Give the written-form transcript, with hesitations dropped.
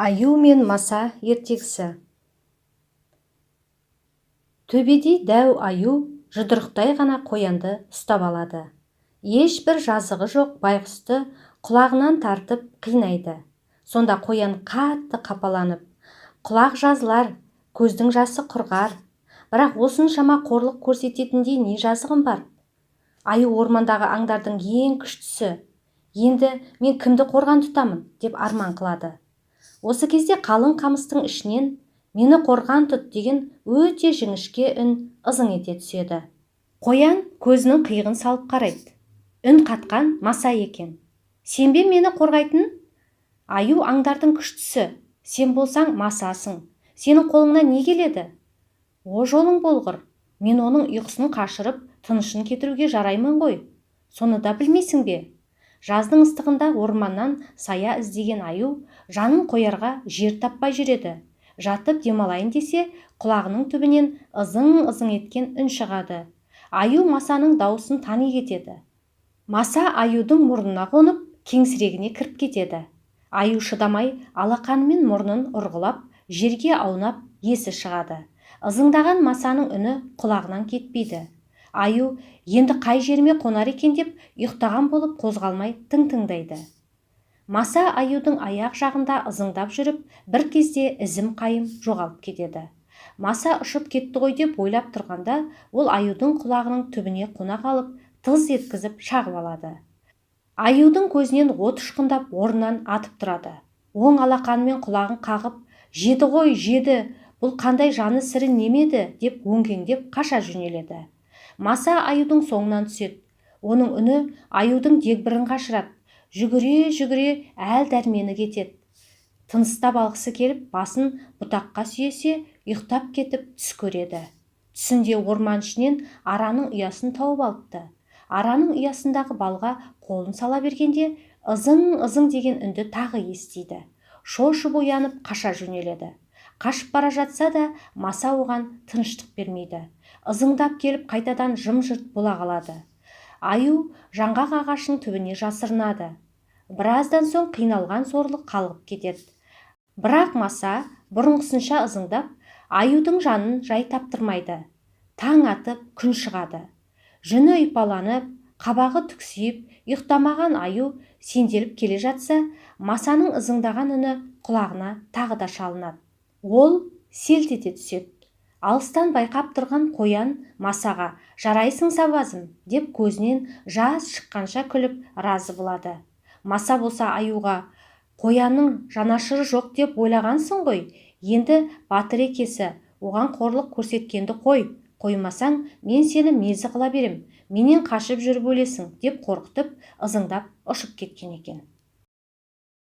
Аю мен Маса ертегісі. Төбеде дәу аю жұдырықтай ғана қоянды ұстап алады. Ешбір жазығы жоқ байғұсты құлағынан тартып қинайды. Сонда қоян қатты қапаланып, құлақ жазылар, көздің жасы құрғар. Бірақ осыншама қорлық көрсететіндей не жазығым бар? Аю ормандағы аңдардың ең күштісі. Енді мен кімді қорған тұтамын деп арман қылады. Осы кезде қалың қамыстың ішінен мені қорған тұт деген өте жіңішке үн ызың ете түседі. Қоян көзінің қиығын салып қарайды. Үн қатқан Маса екен. Сен бе мені қорғайтын? Аю аңдардың күштісі. Сен болсаң Масасың. Сенің қолыңнан не келеді? О жолың болғыр. Мен оның ұйқысын қашырып, тынышын кетіруге жараймын ғой. Соны да білмейсің бе? Жаздың ыстығында орманнан сая іздеген аю жанын қоярға жер таппай жүреді. Жатып демалайын десе, құлағының түбінен ызың-ызың еткен үн шығады. Аю Масаның дауысын тани кетеді. Маса аюдың мұрнына қонып, кеңсірегіне кіріп кетеді. Аю шыдамай, алақанымен мұрнын ұрғылап, жерге аунап, есі шығады. Ызыңдаған Масаның үні құлағынан кетпейді. Аю енді қай жеріме қонар екен деп ұйықтаған болып қозғалмай тың-тыңдайды. Маса аюдың аяқ жағында ызыңдап жүріп, бір кезде ізім қайым жоғалып кетеді. Маса ұшып кетті ғой деп ойлап тұрғанда, ол аюдың құлағының түбіне қона қалып, тыз еткізіп шағып алады. Аюдың көзінен от ұшқындап орнынан атып тұрады. Оң алақанымен құлағын қағып, «Жеді ғой, жеді, бұл қандай жаны сірі немеді?» деп өңкеңдеп қаша жөнеледі. Маса аюдың соңынан түседі. Оның үні аюдың дегбірін қашырады. Жүгіре-жүгіре әл дәрмені кетеді. Тыныстап алғысы келіп, басын бұтаққа сүйесе, ұйықтап кетіп түс көреді. Түсінде орман ішінен араның ұясын тауып алыпты. Араның ұясындағы балға қолын сала бергенде, ызың-ызың деген үнді тағы естиді. Шошып оянып қаша жөнеледі. Қашып бара жатса да, Маса оған тыныштық бермейді. Ызыңдап келіп қайтадан жым-жырт бола қалады. Аю жаңғақ ағашының түбіне жасырынады. Біраздан соң қиналған сорлы қалғып кетеді. Бірақ Маса бұрынғысынша ызыңдап, аюдың жанын жай таптырмайды. Таң атып күн шығады. Жүні ұйпаланып, қабағы түксиіп, ұйықтамаған аю сенделіп келе жатса, Масаның ызыңдаған үні құлағына тағы да шалынады. Ол селт ете түседі. Алыстан байқап тұрған қоян Масаға «Жарайсың сабазым» деп көзінен жас шыққанша күліп разы болады. Маса болса аюға «Қоянның жанашыры жоқ деп ойлағансың ғой, енді батыр екесі, оған қорлық көрсеткенді қой, қоймасаң мен сені мезі қыла берем, менен қашып жүріп өлесің» деп қорқытып, ызыңдап ұшып кеткен екен.